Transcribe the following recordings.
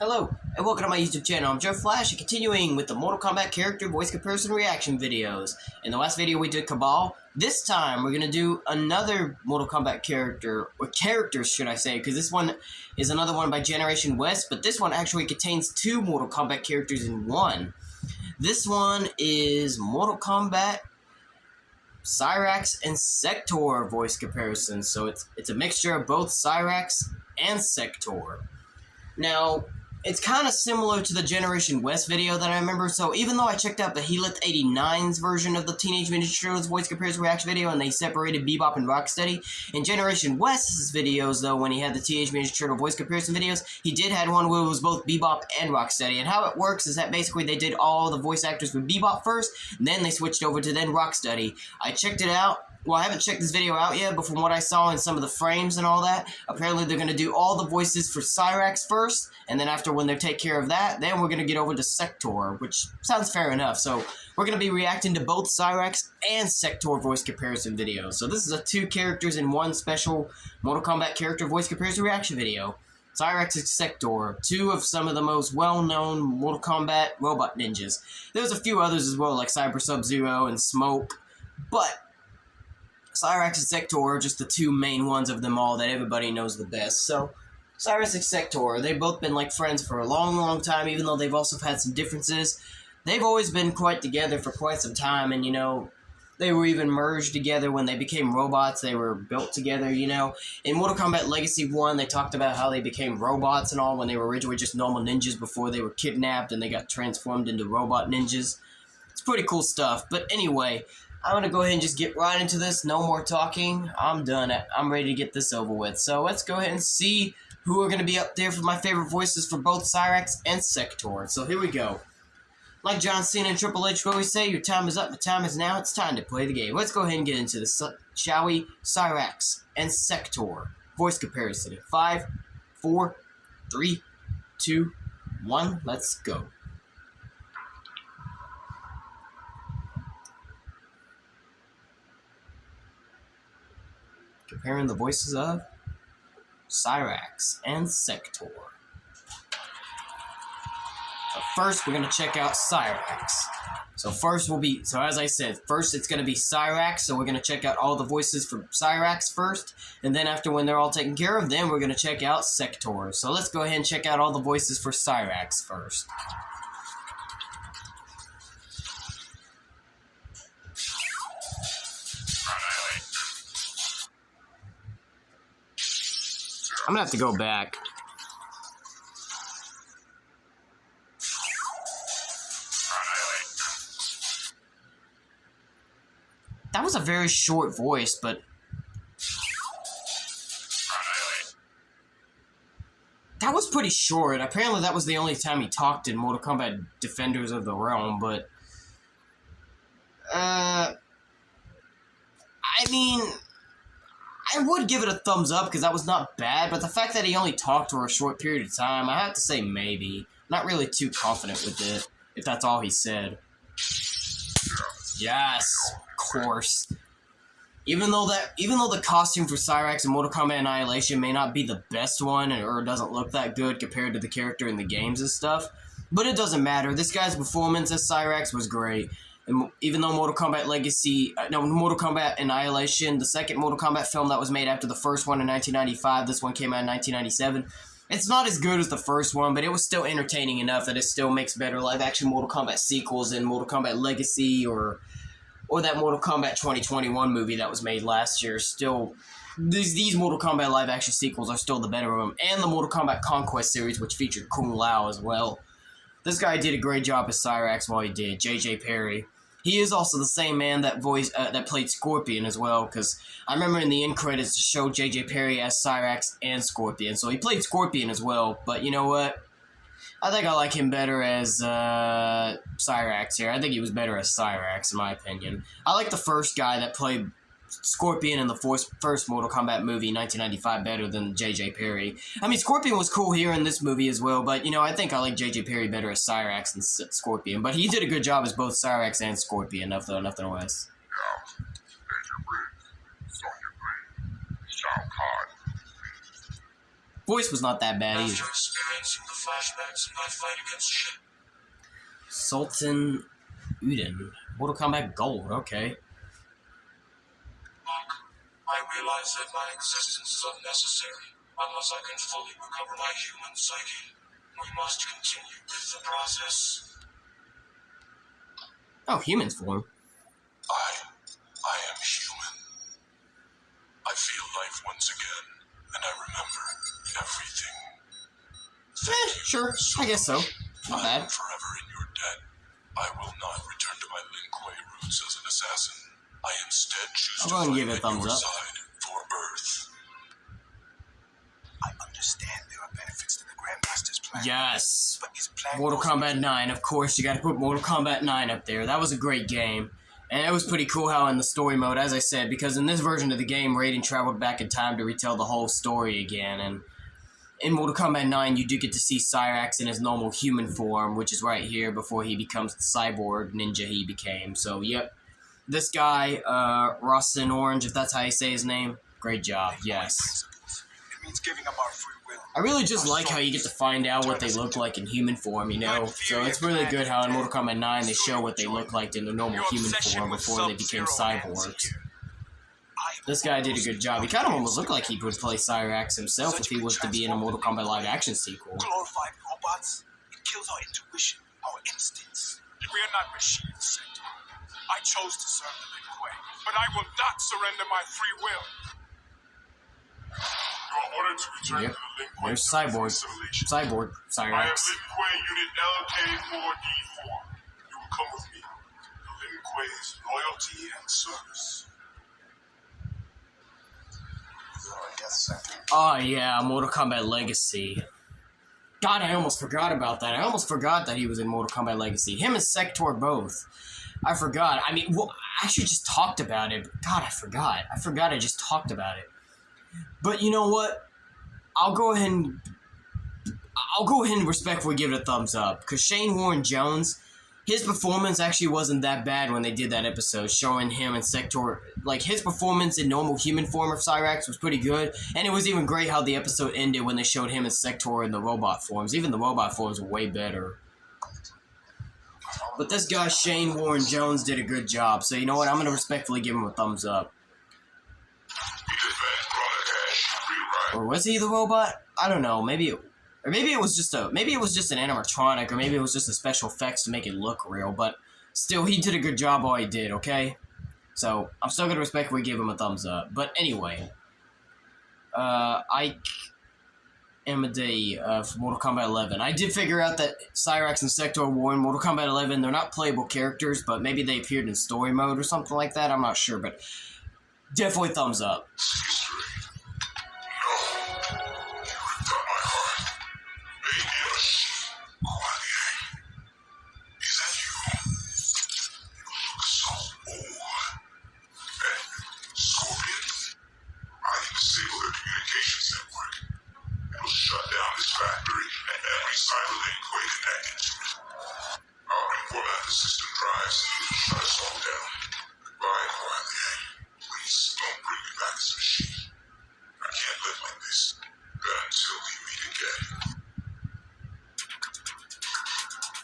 Hello, and welcome to my YouTube channel. I'm Joe Flash, and continuing with the Mortal Kombat character voice comparison reaction videos. In the last video we did Cabal. This time we're going to do another Mortal Kombat character, or characters should I say, because this one is another one by Generation West, but this one actually contains two Mortal Kombat characters in one. This one is Mortal Kombat Cyrax and Sektor voice comparison, so it's a mixture of both Cyrax and Sektor. Now, it's kind of similar to the Generation West video that I remember, so even though I checked out the Heelith89's version of the Teenage Mutant Ninja Turtles voice comparison reaction video and they separated Bebop and Rocksteady, in Generation West's videos, though, when he had the Teenage Mutant Ninja Turtle voice comparison videos, he did have one where it was both Bebop and Rocksteady, and how it works is that basically they did all the voice actors with Bebop first, and then they switched over to then Rocksteady. I checked it out. Well, I haven't checked this video out yet, but from what I saw in some of the frames and all that, apparently they're going to do all the voices for Cyrax first, and then after when they take care of that, then we're going to get over to Sektor, which sounds fair enough. So, we're going to be reacting to both Cyrax and Sektor voice comparison videos. So this is a two characters in one special Mortal Kombat character voice comparison reaction video. Cyrax and Sektor, two of some of the most well-known Mortal Kombat robot ninjas. There's a few others as well, like Cyber Sub-Zero and Smoke, but Cyrax and Sektor are just the two main ones of them all that everybody knows the best. So, Cyrax and Sektor, they've both been like friends for a long, long time, even though they've also had some differences. They've always been quite together for quite some time, and, you know, they were even merged together when they became robots. They were built together, you know. In Mortal Kombat Legacy 1, they talked about how they became robots and all when they were originally just normal ninjas before they were kidnapped and they got transformed into robot ninjas. It's pretty cool stuff, but anyway, I'm going to go ahead and just get right into this. No more talking. I'm done. I'm ready to get this over with. So let's go ahead and see who are going to be up there for my favorite voices for both Cyrax and Sektor. So here we go. Like John Cena and Triple H always say, your time is up, the time is now, it's time to play the game. Let's go ahead and get into this, shall we? Cyrax and Sektor voice comparison. 5, 4, 3, 2, 1, let's go. Comparing the voices of Cyrax and Sektor. So first, we're going to check out Cyrax. So as I said, first it's going to be Cyrax, so we're going to check out all the voices for Cyrax first, and then after when they're all taken care of, then we're going to check out Sektor. So let's go ahead and check out all the voices for Cyrax first. I'm gonna have to go back. That was a very short voice, but that was pretty short. Apparently that was the only time he talked in Mortal Kombat Defenders of the Realm, but I mean, I would give it a thumbs up because that was not bad, but the fact that he only talked for a short period of time, I have to say maybe. Not really too confident with it, if that's all he said. Yes, of course. Even though the costume for Cyrax in Mortal Kombat Annihilation may not be the best one, or doesn't look that good compared to the character in the games and stuff, but it doesn't matter. This guy's performance as Cyrax was great. And even though Mortal Kombat Mortal Kombat Annihilation, the second Mortal Kombat film that was made after the first one in 1995, this one came out in 1997, it's not as good as the first one, but it was still entertaining enough that it still makes better live-action Mortal Kombat sequels than Mortal Kombat Legacy or that Mortal Kombat 2021 movie that was made last year. Still, these Mortal Kombat live-action sequels are still the better of them, and the Mortal Kombat Conquest series, which featured Kung Lao as well. This guy did a great job as Cyrax while he did, J.J. Perry. He is also the same man that played Scorpion as well, because I remember in the end credits to show J.J. Perry as Cyrax and Scorpion, so he played Scorpion as well, but you know what? I think I like him better as Cyrax here. I think he was better as Cyrax, in my opinion. I like the first guy that played Scorpion in the first Mortal Kombat movie in 1995 better than J.J. Perry. I mean, Scorpion was cool here in this movie as well, but, you know, I think I like J.J. Perry better as Cyrax than Scorpion. But he did a good job as both Cyrax and Scorpion, nothing less. voice was not that bad either. After experiencing the flashbacks in my fight against Ship, Sultan Uden. Mortal Kombat Gold, okay. Mark, I realize that my existence is unnecessary unless I can fully recover my human psyche. We must continue with the process. Oh, human's form. I am human. I feel life once again, and I remember everything. Sure, I guess so. Not I bad. am forever in your debt. I will not return to my Lin Kuei roots as an assassin. I instead choose I'll to go ahead and fight give it a at thumbs your up. side for Earth. I understand there are benefits to the Grandmaster's plan. Yes. But his plan Mortal goes Kombat 9, of course, you gotta put Mortal Kombat 9 up there. That was a great game. And it was pretty cool how in the story mode, as I said, because in this version of the game, Raiden traveled back in time to retell the whole story again. And in Mortal Kombat 9, you do get to see Cyrax in his normal human form, which is right here before he becomes the cyborg ninja he became. So, yep. This guy, Rossin Orange, if that's how you say his name, great job, yes. It means giving up our free will. I really just like how you get to find out what they look like in human form, you know? So it's really good how in Mortal Kombat 9 they show what they look like in their normal human form before they became cyborgs. This guy did a good job. He kind of almost looked like he would play Cyrax himself if he was to be in a Mortal Kombat live action sequel. Glorified robots, it kills our intuition, our instincts. We are not machines, Sektor. I chose to serve the Lin Kuei, but I will not surrender my free will. You are ordered to return Yep. to the Lin Kuei There's Cyborg. Civilization. Cyborg. I am Cyrax. Lin Kuei Unit LK4D4. You will come with me. The Lin Kuei's loyalty and service. Oh yeah, Mortal Kombat Legacy. God, I almost forgot about that. I almost forgot that he was in Mortal Kombat Legacy. Him and Sektor both. I forgot. I mean, well, I actually just talked about it. God, I forgot. I just talked about it. But you know what? I'll go ahead and respectfully give it a thumbs up. Because Shane Warren Jones, his performance actually wasn't that bad when they did that episode, showing him and Sektor. Like, his performance in normal human form of Cyrax was pretty good. And it was even great how the episode ended when they showed him and Sektor in the robot forms. Even the robot forms were way better. But this guy, Shane Warren Jones, did a good job. So, you know what? I'm going to respectfully give him a thumbs up. Or was he the robot? I don't know. Maybe it was just an animatronic, or maybe it was just a special effects to make it look real. But still, he did a good job all he did, okay? So, I'm still going to respectfully give him a thumbs up. But anyway, Ike Amadei for Mortal Kombat 11. I did figure out that Cyrax and Sektor were in Mortal Kombat 11. They're not playable characters, but maybe they appeared in story mode or something like that. I'm not sure, but definitely thumbs up.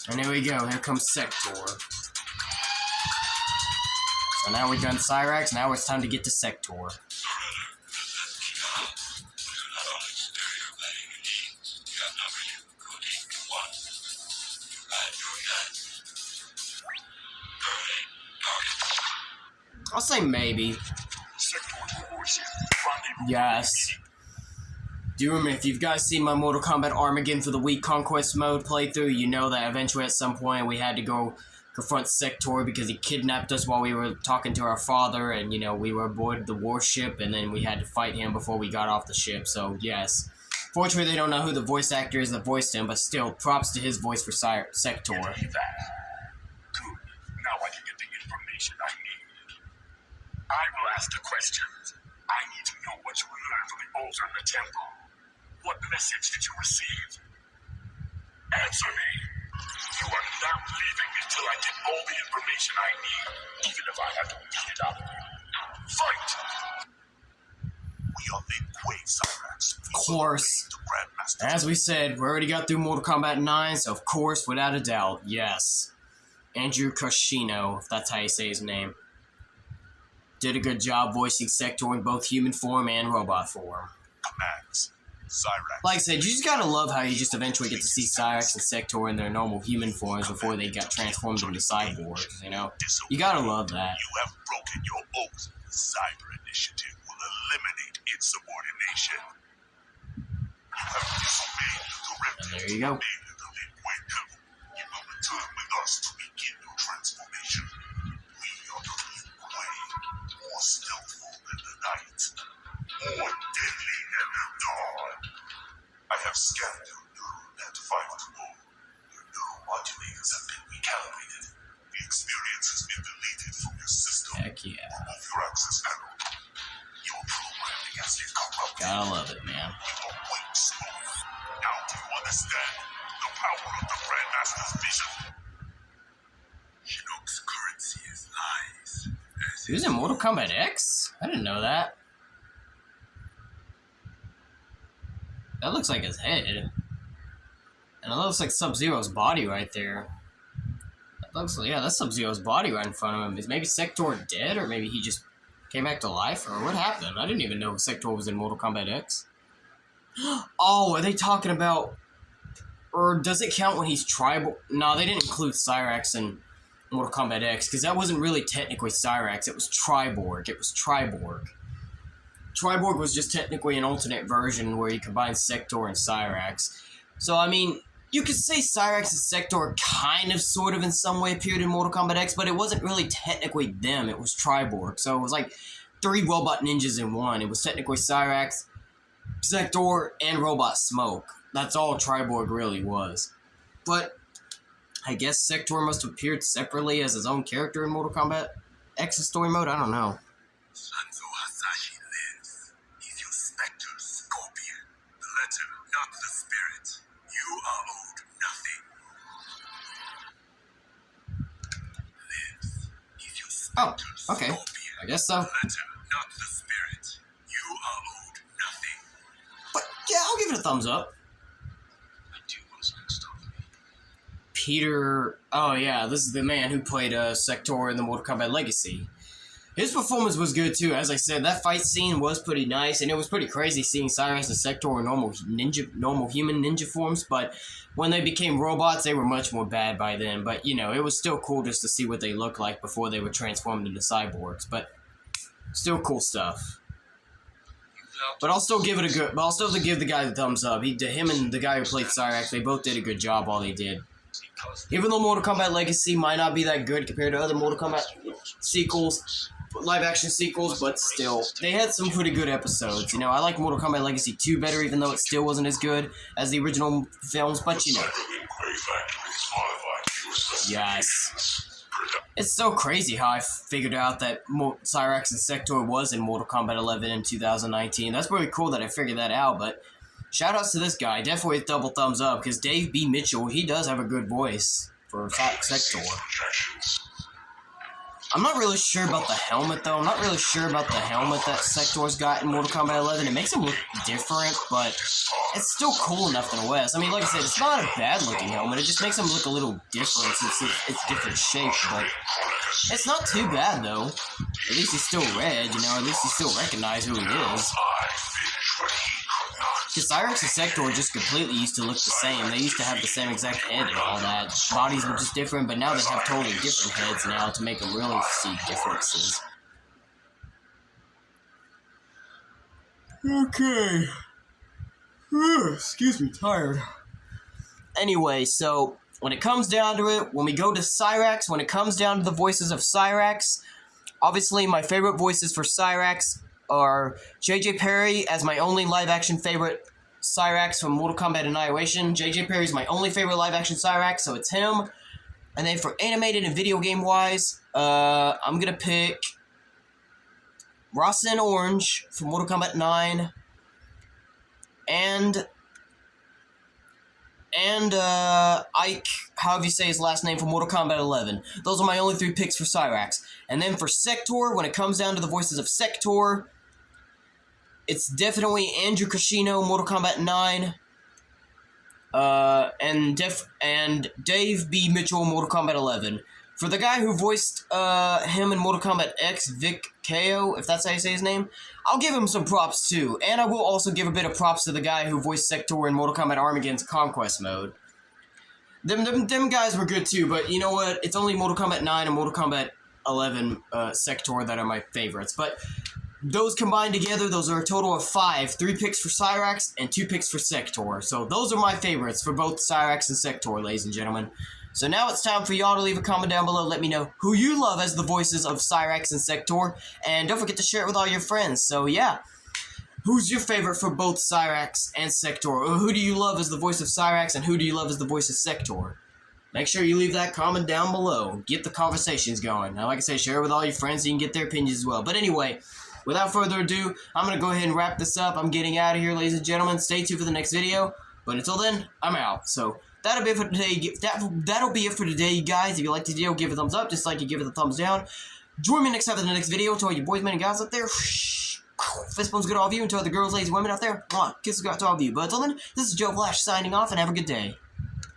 And here we go, here comes Sektor. So now we've done Cyrax, now it's time to get to Sektor. I'll say maybe. Yes. Do you remember, if you guys seen my Mortal Kombat Armageddon for the Wii Conquest mode playthrough, you know that eventually at some point we had to go confront Sektor because he kidnapped us while we were talking to our father, and, you know, we were aboard the warship, and then we had to fight him before we got off the ship, so yes. Fortunately, they don't know who the voice actor is that voiced him, but still, props to his voice for Sektor. Good. Now I can get the information I need. I will ask the questions. I need to know what you learned from the altar in the temple. What message did you receive? Answer me. You are not leaving me till I get all the information I need, even if I have to beat it out of you. Fight! We Cyrax. Of course. The Grandmaster. As we said, we already got through Mortal Kombat 9, so of course, without a doubt, yes. Andrew Kashino, if that's how you say his name. Did a good job voicing Sektor in both human form and robot form. Commands. Cyrax. Like I said, you just gotta love how you just eventually get to see Cyrax and Sektor in their normal human forms before they got transformed into cyborgs, you know? You gotta love that. You have broken your oath. The Cyber Initiative will eliminate insubordination. You have disobeyed the directive. And there you go. Made at the midway level. You will return with us to begin your transformation. We are the Liu Kuei, more stealthful than the night, more deadly than the dawn. I have scanned your neural net fiber to bone. Your neural modulators have been recalibrated. The experience has been deleted from your system. Heck yeah. Remove your access panel. Your programming has been corrupted. Gotta love it, man. You are way smooth. Now do you understand the power of the Grandmaster's vision? Shinnok's currency is lies. He was in Mortal Kombat X? I didn't know that. That looks like his head. And it looks like Sub-Zero's body right there. That looks like, yeah, that's Sub-Zero's body right in front of him. Is maybe Sektor dead, or maybe he just came back to life, or what happened? I didn't even know Sektor was in Mortal Kombat X. Oh, are they talking about... Or does it count when he's tribal? No, they didn't include Cyrax in Mortal Kombat X, because that wasn't really technically Cyrax, it was Triborg. It was Triborg. Triborg was just technically an alternate version where you combine Sektor and Cyrax. So, I mean, you could say Cyrax and Sektor kind of, sort of, in some way appeared in Mortal Kombat X, but it wasn't really technically them, it was Triborg. So it was like 3 robot ninjas in one. It was technically Cyrax, Sektor, and Robot Smoke. That's all Triborg really was. But I guess Sektor must have appeared separately as his own character in Mortal Kombat X's story mode? I don't know. Sanzo Hasashi lives. He's your Spectre Scorpion. The letter, not the spirit. You are owed nothing. Lives. He's your Oh, Spectre okay. Scorpion. I guess so. The letter, not the spirit. You are owed nothing. But, yeah, I'll give it a thumbs up. I do what's next of me. Peter... Oh, yeah, this is the man who played Sektor in the Mortal Kombat Legacy. His performance was good, too. As I said, that fight scene was pretty nice, and it was pretty crazy seeing Cyrax and Sektor in normal human ninja forms, but when they became robots, they were much more bad by then. But, you know, it was still cool just to see what they looked like before they were transformed into cyborgs, but still cool stuff. But I'll still give it a good... But I'll still give the guy the thumbs up. Him and the guy who played Cyrax, they both did a good job while they did. Even though Mortal Kombat Legacy might not be that good compared to other Mortal Kombat sequels, live-action sequels, but still, they had some pretty good episodes. You know, I like Mortal Kombat Legacy 2 better, even though it still wasn't as good as the original films, but you know. Yes. It's so crazy how I figured out that Cyrax and Sektor was in Mortal Kombat 11 in 2019. That's pretty cool that I figured that out, but shoutouts to this guy. Definitely a double thumbs up, because Dave B. Mitchell, he does have a good voice for Sektor. I'm not really sure about the helmet, though. I'm not really sure about the helmet that Sektor's got in Mortal Kombat 11. It makes him look different, but it's still cool enough nonetheless. I mean, like I said, it's not a bad-looking helmet. It just makes him look a little different since it's different shape, but it's not too bad, though. At least he's still red, you know? At least you still recognize who he is. Because Cyrax and Sektor just completely used to look the same. They used to have the same exact head and all that. Bodies were just different, but now they have totally different heads now to make them really see differences. Okay. Excuse me, tired. Anyway, so when it comes down to it, when we go to Cyrax, when it comes down to the voices of Cyrax, obviously my favorite voices for Cyrax are JJ Perry as my only live-action favorite Cyrax from Mortal Kombat Annihilation. JJ Perry's my only favorite live-action Cyrax, so it's him. And then for animated and video game-wise, I'm gonna pick Rasa and Orange from Mortal Kombat 9, and Ike, however you say his last name, from Mortal Kombat 11. Those are my only 3 picks for Cyrax. And then for Sektor, when it comes down to the voices of Sektor, it's definitely Andrew Kashino, Mortal Kombat 9. And Dave B. Mitchell, Mortal Kombat 11. For the guy who voiced him in Mortal Kombat X, Vic Ko, if that's how you say his name, I'll give him some props too. And I will also give a bit of props to the guy who voiced Sektor in Mortal Kombat Armageddon's Conquest mode. Them guys were good too, but you know what? It's only Mortal Kombat 9 and Mortal Kombat 11 Sektor that are my favorites. But those combined together, those are a total of 5. 3 picks for Cyrax and 2 picks for Sektor. So those are my favorites for both Cyrax and Sektor, ladies and gentlemen. So now it's time for y'all to leave a comment down below. Let me know who you love as the voices of Cyrax and Sektor. And don't forget to share it with all your friends. So yeah, who's your favorite for both Cyrax and Sektor? Or who do you love as the voice of Cyrax and who do you love as the voice of Sektor? Make sure you leave that comment down below. Get the conversations going. Now, like I say, share it with all your friends so you can get their opinions as well. But anyway, without further ado, I'm going to go ahead and wrap this up. I'm getting out of here, ladies and gentlemen. Stay tuned for the next video. But until then, I'm out. So that'll be it for today. That'll be it for today, you guys. If you liked the video, give it a thumbs up. Just like you give it a thumbs down. Join me next time in the next video. To all you boys, men, and guys out there. Fist bumps good to all of you. And to all the girls, ladies, and women out there. Kisses go out to all of you. But until then, this is Joe Flash signing off, and have a good day.